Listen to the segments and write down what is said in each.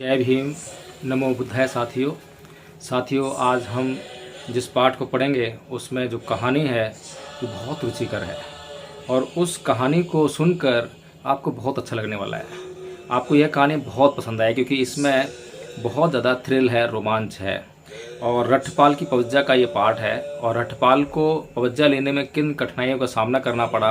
जय भीम। नमो बुद्धाय। साथियों आज हम जिस पाठ को पढ़ेंगे उसमें जो कहानी है वो बहुत रुचिकर है और उस कहानी को सुनकर आपको बहुत अच्छा लगने वाला है। आपको यह कहानी बहुत पसंद आए क्योंकि इसमें बहुत ज़्यादा थ्रिल है, रोमांच है। और रठपाल की पवज्जा का ये पाठ है और रठपाल को पवज्जा लेने में किन कठिनाइयों का सामना करना पड़ा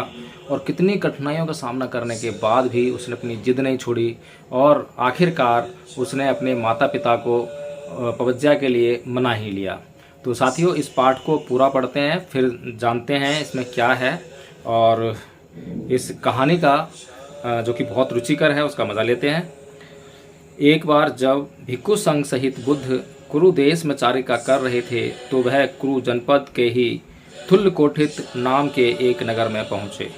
और कितनी कठिनाइयों का सामना करने के बाद भी उसने अपनी जिद नहीं छोड़ी और आखिरकार उसने अपने माता पिता को पवज्जा के लिए मना ही लिया। तो साथियों इस पाठ को पूरा पढ़ते हैं, फिर जानते हैं इसमें क्या है और इस कहानी का जो कि बहुत रुचिकर है उसका मज़ा लेते हैं। एक बार जब भिक्षु संघ सहित बुद्ध कुरु देश में चारिका कर रहे थे तो वह कुरु जनपद के ही थुल्लकोठित नाम के एक नगर में पहुँचे।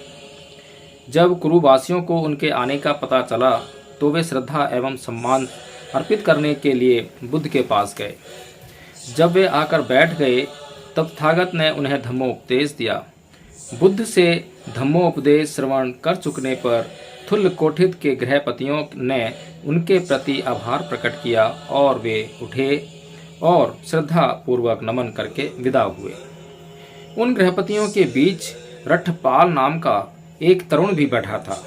जब कुरुवासियों को उनके आने का पता चला तो वे श्रद्धा एवं सम्मान अर्पित करने के लिए बुद्ध के पास गए। जब वे आकर बैठ गए तब तथागत ने उन्हें धम्मोपदेश दिया। बुद्ध से धम्मोपदेश श्रवण कर चुकने पर थुल्लकोठित के गृहपतियों ने उनके प्रति आभार प्रकट किया और वे उठे और श्रद्धा पूर्वक नमन करके विदा हुए। उन गृहपतियों के बीच रठपाल नाम का एक तरुण भी बैठा था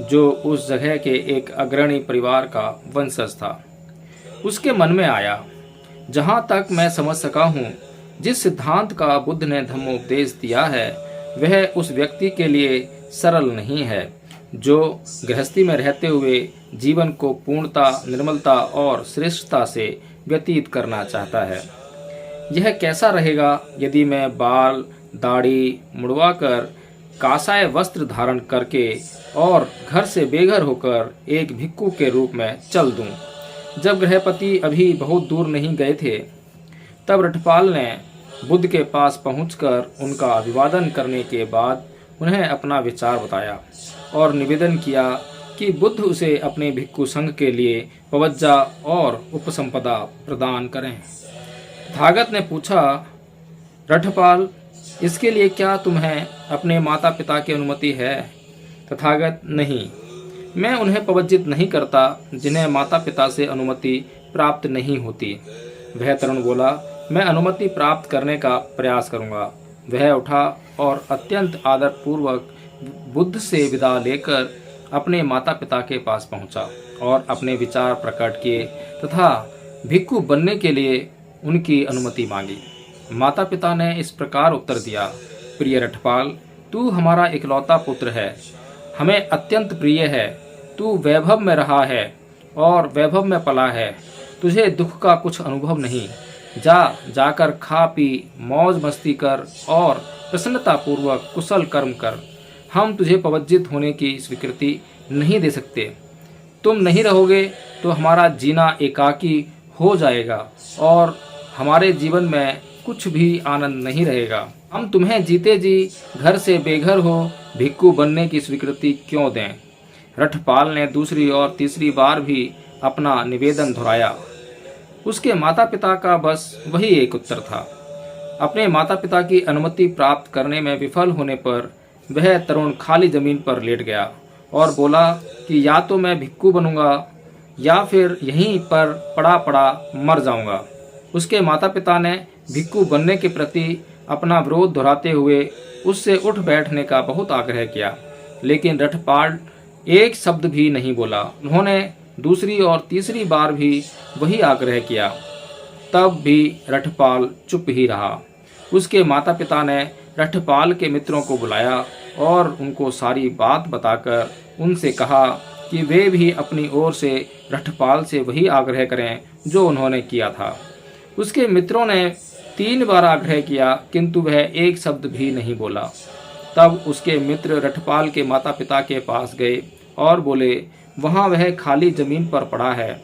जो उस जगह के एक अग्रणी परिवार का वंशज था। उसके मन में आया, जहाँ तक मैं समझ सका हूँ, जिस सिद्धांत का बुद्ध ने धम्मोपदेश दिया है वह उस व्यक्ति के लिए सरल नहीं है जो गृहस्थी में रहते हुए जीवन को पूर्णता, निर्मलता और श्रेष्ठता से व्यतीत करना चाहता है। यह कैसा रहेगा यदि मैं बाल दाढ़ी मुड़वाकर कासाय वस्त्र धारण करके और घर से बेघर होकर एक भिक्षु के रूप में चल दूं। जब गृहपति अभी बहुत दूर नहीं गए थे तब रठपाल ने बुद्ध के पास पहुंचकर उनका अभिवादन करने के बाद उन्हें अपना विचार बताया और निवेदन किया कि बुद्ध उसे अपने भिक्षु संघ के लिए पवज्जा और उपसंपदा प्रदान करें। तथागत ने पूछा, रठपाल, इसके लिए क्या तुम्हें अपने माता पिता की अनुमति है? तथागत, नहीं, मैं उन्हें पवज्जित नहीं करता जिन्हें माता पिता से अनुमति प्राप्त नहीं होती। वह तरुण बोला, मैं अनुमति प्राप्त करने का प्रयास करूंगा। वह उठा और अत्यंत आदरपूर्वक बुद्ध से विदा लेकर अपने माता पिता के पास पहुंचा और अपने विचार प्रकट किए तथा भिक्षु बनने के लिए उनकी अनुमति मांगी। माता पिता ने इस प्रकार उत्तर दिया, प्रिय रठपाल, तू हमारा इकलौता पुत्र है, हमें अत्यंत प्रिय है। तू वैभव में रहा है और वैभव में पला है, तुझे दुख का कुछ अनुभव नहीं। जाकर खा पी मौज मस्ती कर और प्रसन्नता पूर्वक कुशल कर्म कर। हम तुझे पवज्जित होने की स्वीकृति नहीं दे सकते। तुम नहीं रहोगे तो हमारा जीना एकाकी हो जाएगा और हमारे जीवन में कुछ भी आनंद नहीं रहेगा। हम तुम्हें जीते जी घर से बेघर हो भिक्षु बनने की स्वीकृति क्यों दें? रठपाल ने दूसरी और तीसरी बार भी अपना निवेदन दोहराया। उसके माता पिता का बस वही एक उत्तर था। अपने माता पिता की अनुमति प्राप्त करने में विफल होने पर वह तरुण खाली जमीन पर लेट गया और बोला कि या तो मैं भिक्षु बनूंगा या फिर यहीं पर पड़ा पड़ा मर जाऊंगा। उसके माता पिता ने भिक्षु बनने के प्रति अपना विरोध दोहराते हुए उससे उठ बैठने का बहुत आग्रह किया, लेकिन रठपाल एक शब्द भी नहीं बोला। उन्होंने दूसरी और तीसरी बार भी वही आग्रह किया, तब भी रठपाल चुप ही रहा। उसके माता पिता ने रठपाल के मित्रों को बुलाया और उनको सारी बात बताकर उनसे कहा कि वे भी अपनी ओर से रठपाल से वही आग्रह करें जो उन्होंने किया था। उसके मित्रों ने 3 बार आग्रह किया किंतु वह एक शब्द भी नहीं बोला। तब उसके मित्र रठपाल के माता पिता के पास गए और बोले, वहाँ वह खाली जमीन पर पड़ा है।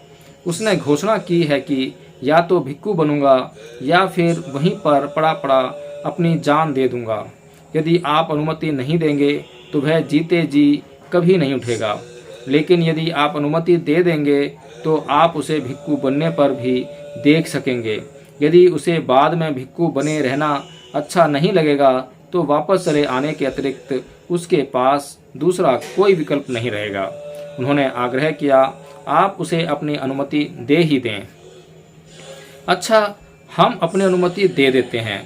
उसने घोषणा की है कि या तो भिक्षु बनूंगा या फिर वहीं पर पड़ा पड़ा अपनी जान दे दूंगा। यदि आप अनुमति नहीं देंगे तो वह जीते जी कभी नहीं उठेगा, लेकिन यदि आप अनुमति दे देंगे तो आप उसे भिक्षु बनने पर भी देख सकेंगे। यदि उसे बाद में भिक्षु बने रहना अच्छा नहीं लगेगा तो वापस चले आने के अतिरिक्त उसके पास दूसरा कोई विकल्प नहीं रहेगा। उन्होंने आग्रह किया आप उसे अपनी अनुमति दे ही दें। अच्छा, हम अपनी अनुमति दे देते हैं,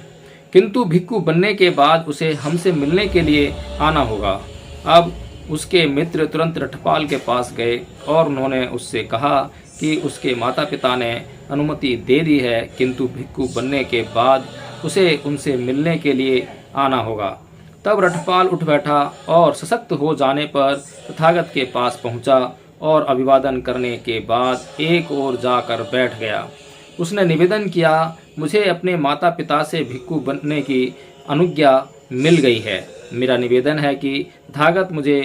किंतु भिक्षु बनने के बाद उसे हमसे मिलने के लिए आना होगा। अब उसके मित्र तुरंत रठपाल के पास गए और उन्होंने उससे कहा कि उसके माता पिता ने अनुमति दे दी है, किंतु भिक्षु बनने के बाद उसे उनसे मिलने के लिए आना होगा। तब रठपाल उठ बैठा और सशक्त हो जाने पर तथागत के पास पहुंचा और अभिवादन करने के बाद एक ओर जाकर बैठ गया। उसने निवेदन किया, मुझे अपने माता पिता से भिक्षु बनने की अनुज्ञा मिल गई है। मेरा निवेदन है कि तथागत मुझे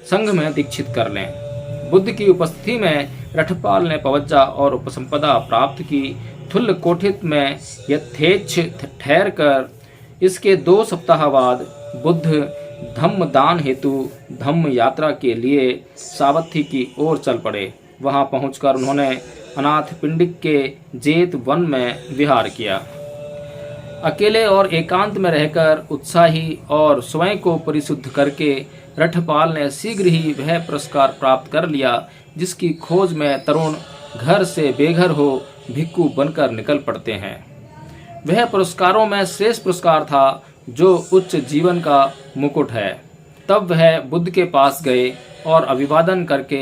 संघ में दीक्षित कर लें। बुद्ध की उपस्थिति में रठपाल ने पवज्जा और उपसंपदा प्राप्त की। थुल्ल कोठित में यथेच्छ ठहर कर इसके 2 सप्ताह बाद बुद्ध धम्म दान हेतु धम्म यात्रा के लिए सावत्थी की ओर चल पड़े। वहां पहुंचकर उन्होंने अनाथ पिंडिक के जेत वन में विहार किया। अकेले और एकांत में रहकर उत्साही और स्वयं को परिशुद्ध करके रठपाल ने शीघ्र ही वह पुरस्कार प्राप्त कर लिया जिसकी खोज में तरुण घर से बेघर हो भिक्षु बनकर निकल पड़ते हैं। वह पुरस्कारों में श्रेष्ठ पुरस्कार था जो उच्च जीवन का मुकुट है। तब वह बुद्ध के पास गए और अभिवादन करके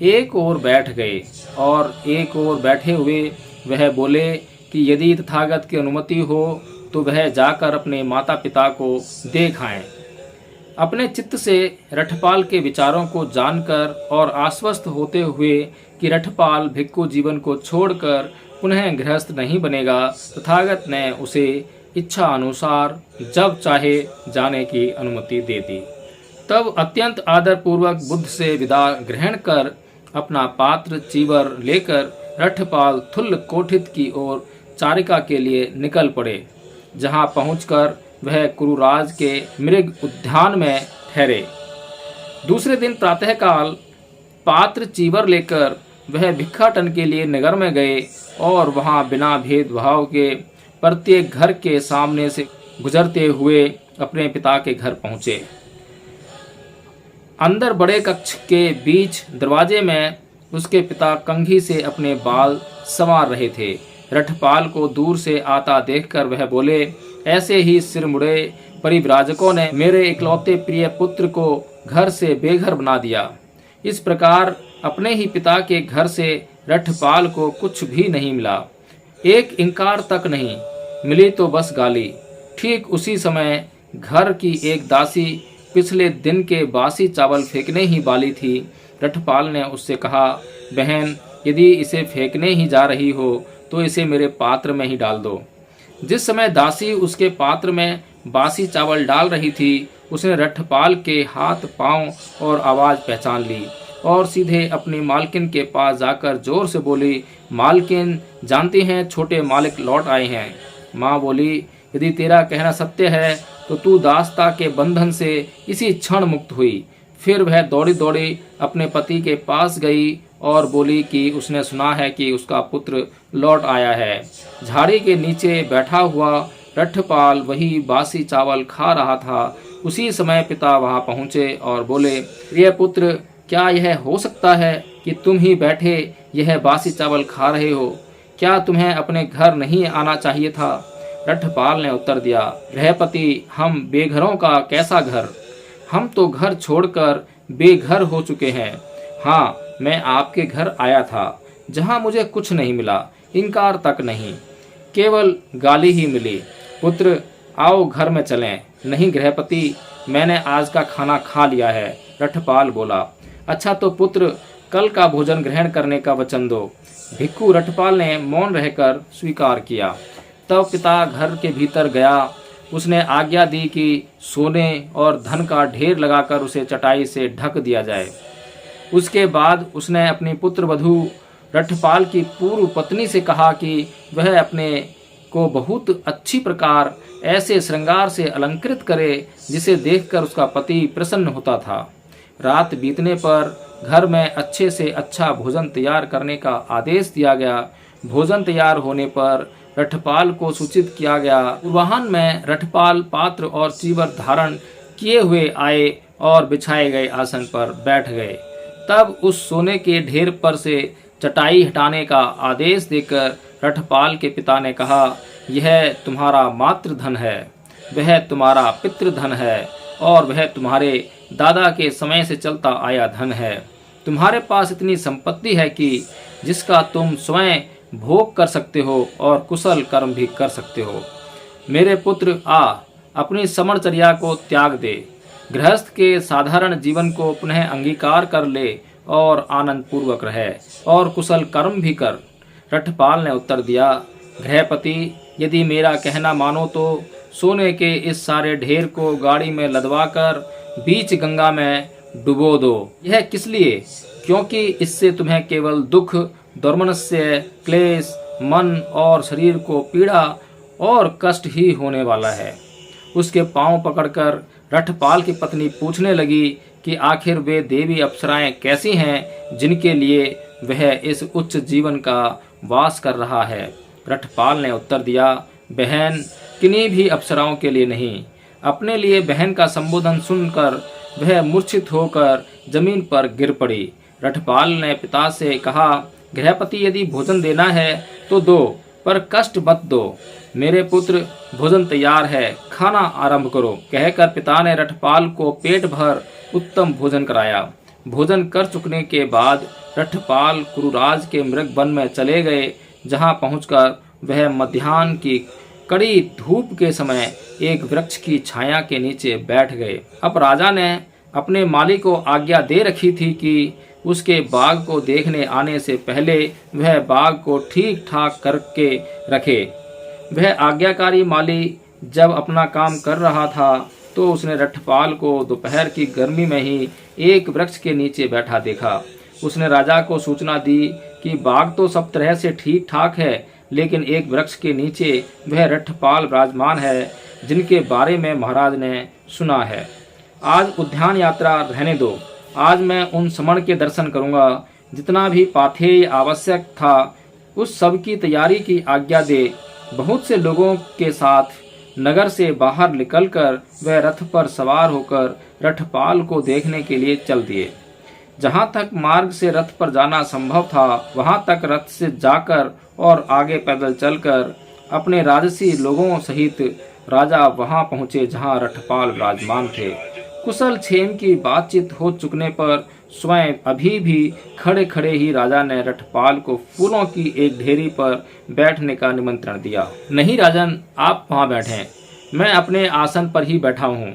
एक ओर बैठ गए और एक ओर बैठे हुए वह बोले कि यदि तथागत की अनुमति हो तो वह जाकर अपने माता पिता को देख आएं। अपने चित्त से रठपाल के विचारों को जानकर और आश्वस्त होते हुए कि रठपाल भिक्षु जीवन को छोड़कर पुनः गृहस्थ नहीं बनेगा, तथागत ने उसे इच्छा अनुसार जब चाहे जाने की अनुमति दे दी। तब अत्यंत आदर पूर्वक बुद्ध से विदा ग्रहण कर अपना पात्र चीवर लेकर रठपाल थुल्ल कोठित की ओर चारिका के लिए निकल पड़े, जहां पहुंचकर वह कुरुराज के मृग उद्यान में ठहरे। दूसरे दिन प्रातःकाल पात्र चीवर लेकर वह भिक्षाटन के लिए नगर में गए और वहां बिना भेदभाव के प्रत्येक घर के सामने से गुजरते हुए अपने पिता के घर पहुंचे। अंदर बड़े कक्ष के बीच दरवाजे में उसके पिता कंघी से अपने बाल संवार रहे थे। रठपाल को दूर से आता देखकर वह बोले, ऐसे ही सिर मुड़े परिव्राजकों ने मेरे इकलौते प्रिय पुत्र को घर से बेघर बना दिया। इस प्रकार अपने ही पिता के घर से रठपाल को कुछ भी नहीं मिला, एक इंकार तक नहीं मिली तो बस गाली। ठीक उसी समय घर की एक दासी पिछले दिन के बासी चावल फेंकने ही वाली थी। रठपाल ने उससे कहा, बहन, यदि इसे फेंकने ही जा रही हो तो इसे मेरे पात्र में ही डाल दो। जिस समय दासी उसके पात्र में बासी चावल डाल रही थी, उसने रठपाल के हाथ पांव और आवाज़ पहचान ली और सीधे अपनी मालकिन के पास जाकर जोर से बोली, मालकिन, जानती हैं छोटे मालिक लौट आए हैं। माँ बोली, यदि तेरा कहना सत्य है तो तू दासता के बंधन से इसी क्षण मुक्त हुई। फिर वह दौड़ी दौड़ी अपने पति के पास गई और बोली कि उसने सुना है कि उसका पुत्र लौट आया है। झाड़ी के नीचे बैठा हुआ रठपाल वही बासी चावल खा रहा था। उसी समय पिता वहां पहुंचे और बोले, प्रिय पुत्र, क्या यह हो सकता है कि तुम ही बैठे यह बासी चावल खा रहे हो? क्या तुम्हें अपने घर नहीं आना चाहिए था? रठपाल ने उत्तर दिया, गृहपति, हम बेघरों का कैसा घर? हम तो घर छोड़कर बेघर हो चुके हैं। हाँ, मैं आपके घर आया था, जहाँ मुझे कुछ नहीं मिला, इनकार तक नहीं, केवल गाली ही मिली। पुत्र, आओ घर में चलें। नहीं गृहपति, मैंने आज का खाना खा लिया है, रठपाल बोला। अच्छा तो पुत्र, कल का भोजन ग्रहण करने का वचन दो। भिक्षु रठपाल ने मौन रहकर स्वीकार किया। तब पिता घर के भीतर गया। उसने आज्ञा दी कि सोने और धन का ढेर लगाकर उसे चटाई से ढक दिया जाए। उसके बाद उसने अपनी पुत्र वधू रठपाल की पूर्व पत्नी से कहा कि वह अपने को बहुत अच्छी प्रकार ऐसे श्रृंगार से अलंकृत करे जिसे देखकर उसका पति प्रसन्न होता था। रात बीतने पर घर में अच्छे से अच्छा भोजन तैयार करने का आदेश दिया गया। भोजन तैयार होने पर रठपाल को सूचित किया गया। पूर्वाह्न में रठपाल पात्र और चीवर धारण किए हुए आए और बिछाए गए आसन पर बैठ गए। तब उस सोने के ढेर पर से चटाई हटाने का आदेश देकर रठपाल के पिता ने कहा, यह तुम्हारा मातृधन है, वह तुम्हारा पितृधन है और वह तुम्हारे दादा के समय से चलता आया धन है। तुम्हारे पास इतनी संपत्ति है कि जिसका तुम स्वयं भोग कर सकते हो और कुशल कर्म भी कर सकते हो। मेरे पुत्र, आ अपनी समरचर्या को त्याग दे, गृहस्थ के साधारण जीवन को पुनः अंगीकार कर ले और आनंद पूर्वक रहे और कुशल कर्म भी कर। रठपाल ने उत्तर दिया, गृहपति, यदि मेरा कहना मानो तो सोने के इस सारे ढेर को गाड़ी में लदवाकर बीच गंगा में डुबो दो। यह किस लिए? क्योंकि इससे तुम्हें केवल दुख, दुर्मनस्य, क्लेश, मन और शरीर को पीड़ा और कष्ट ही होने वाला है। उसके पांव पकड़कर रठपाल की पत्नी पूछने लगी कि आखिर वे देवी अप्सराएं कैसी हैं जिनके लिए वह इस उच्च जीवन का वास कर रहा है। रठपाल ने उत्तर दिया, बहन, किन्हीं भी अप्सराओं के लिए नहीं। अपने लिए बहन का संबोधन सुनकर वह मूर्छित होकर जमीन पर गिर पड़ी। रठपाल ने पिता से कहा, गृहपति, यदि भोजन देना है तो दो, पर कष्ट मत दो। मेरे पुत्र, भोजन तैयार है, खाना आरंभ करो। कहकर पिता ने रठपाल को पेट भर उत्तम भोजन कराया। भोजन कर चुकने के बाद रठपाल कुरुराज के मृग वन में चले गए, जहां पहुंचकर वह मध्याह्न की कड़ी धूप के समय एक वृक्ष की छाया के नीचे बैठ गए। अब राजा ने अपने माली को आज्ञा दे रखी थी कि उसके बाग को देखने आने से पहले वह बाग को ठीक ठाक करके रखे। वह आज्ञाकारी माली जब अपना काम कर रहा था तो उसने रठपाल को दोपहर की गर्मी में ही एक वृक्ष के नीचे बैठा देखा। उसने राजा को सूचना दी कि बाग तो सब तरह से ठीक ठाक है, लेकिन एक वृक्ष के नीचे वह रठपाल विराजमान है जिनके बारे में महाराज ने सुना है। आज उद्यान यात्रा रहने दो। आज मैं उन समण के दर्शन करूंगा। जितना भी पाथेय आवश्यक था उस सब की तैयारी की आज्ञा दे। बहुत से लोगों के साथ नगर से बाहर निकलकर वह रथ पर सवार होकर रठपाल को देखने के लिए चल दिए। जहां तक मार्ग से रथ पर जाना संभव था वहां तक रथ से जाकर और आगे पैदल चलकर अपने राजसी लोगों सहित राजा वहां पहुंचे जहां रठपाल विराजमान थे। कुशल क्षेम की बातचीत हो चुकने पर स्वयं अभी भी खड़े खड़े ही राजा ने रठपाल को फूलों की एक ढेरी पर बैठने का निमंत्रण दिया। नहीं राजन, आप वहां बैठें, मैं अपने आसन पर ही बैठा हूँ।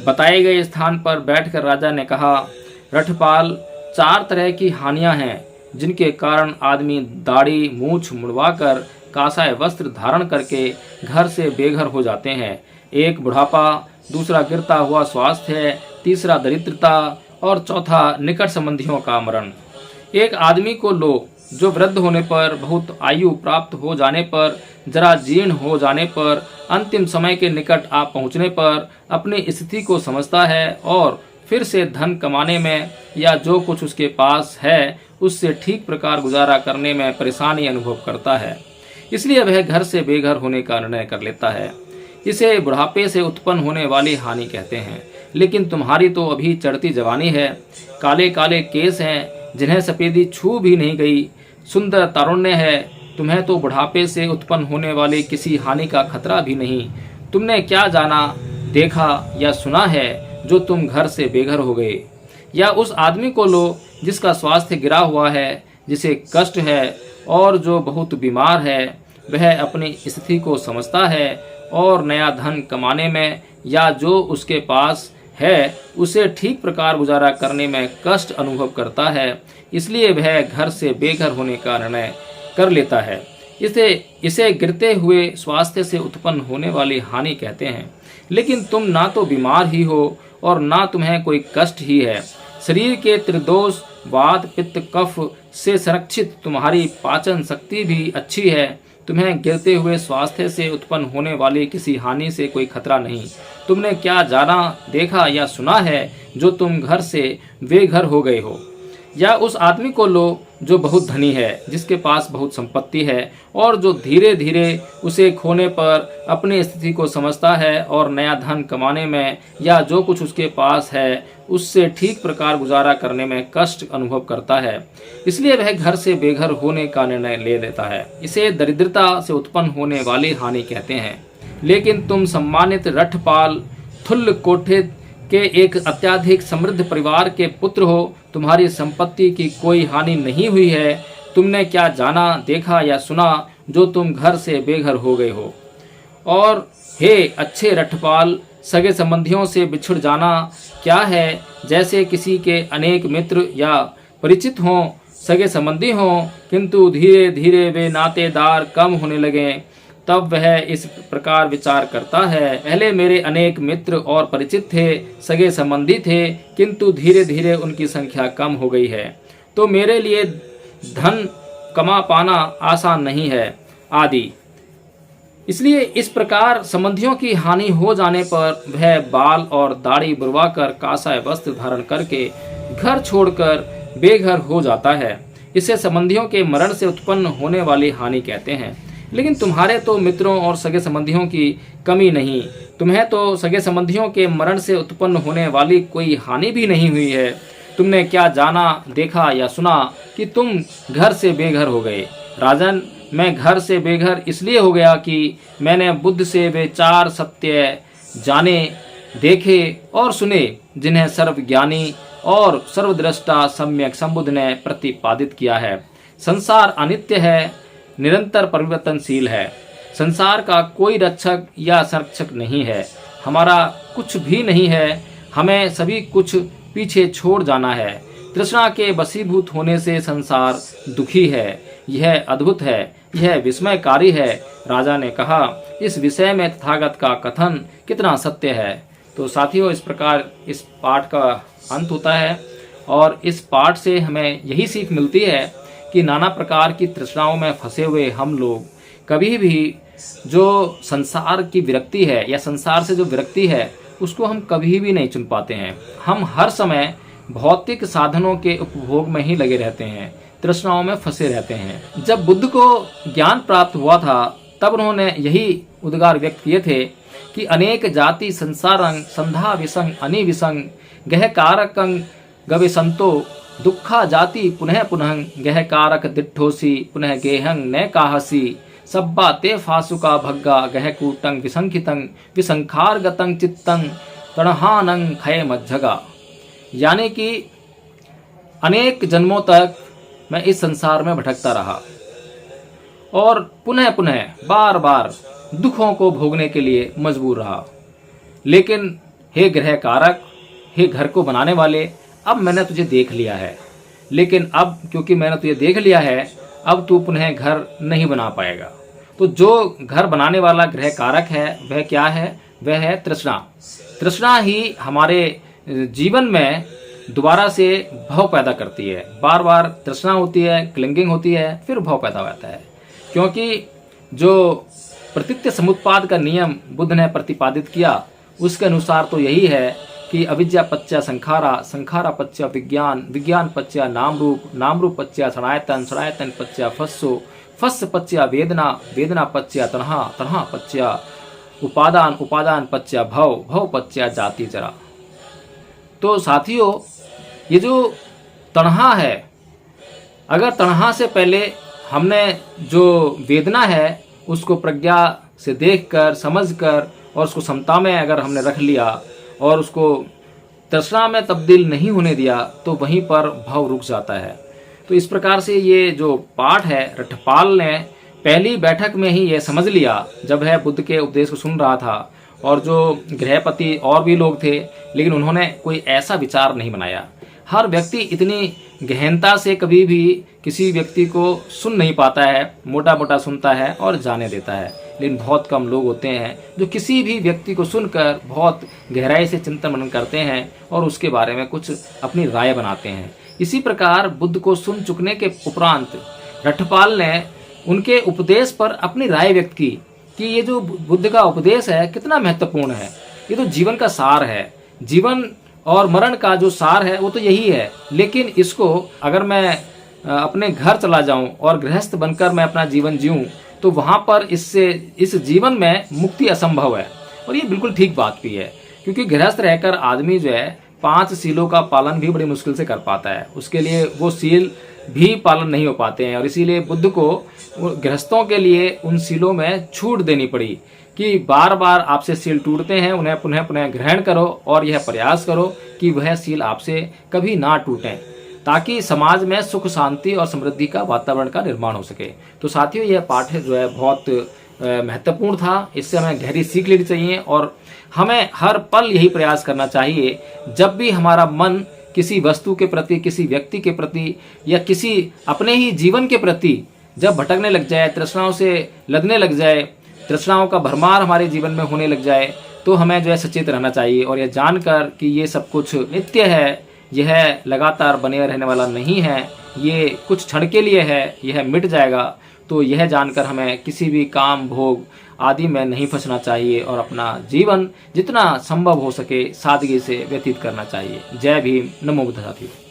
बताए गए स्थान पर बैठकर राजा ने कहा, रठपाल, 4 तरह की हानियां हैं जिनके कारण आदमी दाढ़ी मूछ मुड़वाकर कासाय वस्त्र धारण करके घर से बेघर हो जाते हैं। एक बुढ़ापा, दूसरा गिरता हुआ स्वास्थ्य, तीसरा दरिद्रता और चौथा निकट संबंधियों का मरण। एक आदमी को लो जो वृद्ध होने पर, बहुत आयु प्राप्त हो जाने पर, जरा जीर्ण हो जाने पर, अंतिम समय के निकट आ पहुंचने पर अपनी स्थिति को समझता है और फिर से धन कमाने में या जो कुछ उसके पास है उससे ठीक प्रकार गुजारा करने में परेशानी अनुभव करता है। इसलिए वह घर से बेघर होने का निर्णय कर लेता है। इसे बुढ़ापे से उत्पन्न होने वाली हानि कहते हैं। लेकिन तुम्हारी तो अभी चढ़ती जवानी है, काले काले केस हैं जिन्हें सफेदी छू भी नहीं गई, सुंदर तारुण्य है, तुम्हें तो बुढ़ापे से उत्पन्न होने वाली किसी हानि का खतरा भी नहीं। तुमने क्या जाना, देखा या सुना है जो तुम घर से बेघर हो गए? या उस आदमी को लो जिसका स्वास्थ्य गिरा हुआ है, जिसे कष्ट है और जो बहुत बीमार है। वह अपनी स्थिति को समझता है और नया धन कमाने में या जो उसके पास है उसे ठीक प्रकार गुजारा करने में कष्ट अनुभव करता है। इसलिए वह घर से बेघर होने का निर्णय कर लेता है। इसे गिरते हुए स्वास्थ्य से उत्पन्न होने वाली हानि कहते हैं। लेकिन तुम ना तो बीमार ही हो और ना तुम्हें कोई कष्ट ही है। शरीर के त्रिदोष वात पित्त कफ से संरक्षित तुम्हारी पाचन शक्ति भी अच्छी है। तुम्हें गिरते हुए स्वास्थ्य से उत्पन्न होने वाली किसी हानि से कोई खतरा नहीं। तुमने क्या जाना, देखा या सुना है जो तुम घर से बेघर हो गए हो? या उस आदमी को लो जो बहुत धनी है, जिसके पास बहुत संपत्ति है और जो धीरे धीरे उसे खोने पर अपनी स्थिति को समझता है और नया धन कमाने में या जो कुछ उसके पास है उससे ठीक प्रकार गुजारा करने में कष्ट अनुभव करता है। इसलिए वह घर से बेघर होने का निर्णय ले लेता है। इसे दरिद्रता से उत्पन्न होने वाली हानि कहते हैं। लेकिन तुम सम्मानित रठपाल थुल्ल कोठे के एक अत्यधिक समृद्ध परिवार के पुत्र हो, तुम्हारी संपत्ति की कोई हानि नहीं हुई है। तुमने क्या जाना, देखा या सुना जो तुम घर से बेघर हो गए हो? और हे अच्छे रठपाल, सगे संबंधियों से बिछुड़ जाना क्या है? जैसे किसी के अनेक मित्र या परिचित हों, सगे संबंधी हों, किंतु धीरे धीरे वे नातेदार कम होने लगे, तब वह इस प्रकार विचार करता है, पहले मेरे अनेक मित्र और परिचित थे, सगे संबंधी थे, किंतु धीरे धीरे उनकी संख्या कम हो गई है, तो मेरे लिए धन कमा पाना आसान नहीं है आदि। इसलिए इस प्रकार संबंधियों की हानि हो जाने पर वह बाल और दाढ़ी बुरवाकर कासाय वस्त्र धारण करके घर छोड़कर बेघर हो जाता है। इसे संबंधियों के मरण से उत्पन्न होने वाली हानि कहते हैं। लेकिन तुम्हारे तो मित्रों और सगे संबंधियों की कमी नहीं, तुम्हें तो सगे संबंधियों के मरण से उत्पन्न होने वाली कोई हानि भी नहीं हुई है। तुमने क्या जाना, देखा या सुना कि तुम घर से बेघर हो गए? राजन, मैं घर से बेघर इसलिए हो गया कि मैंने बुद्ध से वे 4 सत्य जाने, देखे और सुने जिन्हें सर्वज्ञानी और सर्वद्रष्टा सम्यक संबुद्ध ने प्रतिपादित किया है। संसार अनित्य है, निरंतर परिवर्तनशील है। संसार का कोई रक्षक या संरक्षक नहीं है। हमारा कुछ भी नहीं है, हमें सभी कुछ पीछे छोड़ जाना है। तृष्णा के वशीभूत होने से संसार दुखी है। यह अद्भुत है, यह विस्मयकारी है। राजा ने कहा, इस विषय में तथागत का कथन कितना सत्य है। तो साथियों, इस प्रकार इस पाठ का अंत होता है और इस पाठ से हमें यही सीख मिलती है कि नाना प्रकार की तृष्णाओं में फंसे हुए हम लोग कभी भी जो संसार की विरक्ति है या संसार से जो विरक्ति है उसको हम कभी भी नहीं चुन पाते हैं। हम हर समय भौतिक साधनों के उपभोग में ही लगे रहते हैं, तृष्णाओं में फंसे रहते हैं। जब बुद्ध को ज्ञान प्राप्त हुआ था तब उन्होंने यही उद्गार व्यक्त किए थे कि अनेक जाति संसारं संधा विसंग अनि विसंग गह कारकं गविसंतो दुखा जाति पुनः पुनः गह कारक दिठोसी पुनः गेहंग न काहसी सब्बा ते फासुका भग्गा गह कूटंग विसंखितं विसंखार गतं चित्तं तणहानं खय मज्जगा। यानी कि अनेक जन्मों तक मैं इस संसार में भटकता रहा और पुनः पुनः बार बार दुखों को भोगने के लिए मजबूर रहा। लेकिन हे ग्रह कारक, हे घर को बनाने वाले, अब मैंने तुझे देख लिया है। लेकिन अब क्योंकि मैंने तुझे देख लिया है, अब तू पुनः घर नहीं बना पाएगा। तो जो घर बनाने वाला ग्रह कारक है वह क्या है? वह है तृष्णा। तृष्णा ही हमारे जीवन में दोबारा से भव पैदा करती है। बार बार तृष्णा होती है, क्लिंगिंग होती है, फिर भव पैदा होता है। क्योंकि जो प्रतीत्य समुत्पाद का नियम बुद्ध ने प्रतिपादित किया उसके अनुसार तो यही है कि अविद्या पच्चा संखारा, संखारा पच्चा विज्ञान, विज्ञान पच्चा नाम रूप, नाम रूप पच्चा सनायतन, सनायतन पच्चा फस्सो, फस्स पच्चा वेदना, वेदना पच्चा तन्हा, तन्हा पच्चा उपादान, उपादान पच्चा भव, भव पच्चा जाति जरा। तो साथियों, ये जो तन्हा है, अगर तन्हा से पहले हमने जो वेदना है उसको प्रज्ञा से देखकर, समझकर और उसको समता में अगर हमने रख लिया और उसको तृष्णा में तब्दील नहीं होने दिया तो वहीं पर भाव रुक जाता है। तो इस प्रकार से ये जो पाठ है, रठपाल ने पहली बैठक में ही ये समझ लिया जब वह बुद्ध के उपदेश को सुन रहा था। और जो गृहपति और भी लोग थे, लेकिन उन्होंने कोई ऐसा विचार नहीं बनाया। हर व्यक्ति इतनी गहनता से कभी भी किसी व्यक्ति को सुन नहीं पाता है, मोटा मोटा सुनता है और जाने देता है। लेकिन बहुत कम लोग होते हैं जो किसी भी व्यक्ति को सुनकर बहुत गहराई से चिंतन मनन करते हैं और उसके बारे में कुछ अपनी राय बनाते हैं। इसी प्रकार बुद्ध को सुन चुकने के उपरांत रठपाल ने उनके उपदेश पर अपनी राय व्यक्त की कि ये जो बुद्ध का उपदेश है कितना महत्वपूर्ण है। ये तो जीवन का सार है। जीवन और मरण का जो सार है वो तो यही है। लेकिन इसको अगर मैं अपने घर चला जाऊं और गृहस्थ बनकर मैं अपना जीवन जीऊं तो वहां पर इस जीवन में मुक्ति असंभव है। और ये बिल्कुल ठीक बात भी है, क्योंकि गृहस्थ रहकर आदमी जो है 5 सीलों का पालन भी बड़ी मुश्किल से कर पाता है। उसके लिए वो सील भी पालन नहीं हो पाते हैं, और इसीलिए बुद्ध को गृहस्थों के लिए उन सीलों में छूट देनी पड़ी कि बार बार आपसे सील टूटते हैं, उन्हें पुनः पुनः ग्रहण करो और यह प्रयास करो कि वह सील आपसे कभी ना टूटें, ताकि समाज में सुख शांति और समृद्धि का वातावरण का निर्माण हो सके। तो साथियों, यह पाठ जो है बहुत महत्वपूर्ण था। इससे हमें गहरी सीख लेनी चाहिए और हमें हर पल यही प्रयास करना चाहिए, जब भी हमारा मन किसी वस्तु के प्रति, किसी व्यक्ति के प्रति या किसी अपने ही जीवन के प्रति जब भटकने लग जाए, तृष्णाओं से लदने लग जाए, तृष्णाओं का भरमार हमारे जीवन में होने लग जाए, तो हमें जो है सचेत रहना चाहिए और यह जानकर कि ये सब कुछ नित्य है, यह लगातार बने रहने वाला नहीं है, ये कुछ क्षण के लिए है, यह मिट जाएगा। तो यह जानकर हमें किसी भी काम भोग आदि में नहीं फंसना चाहिए और अपना जीवन जितना संभव हो सके सादगी से व्यतीत करना चाहिए। जय भीम, नमो बुद्ध साथियों।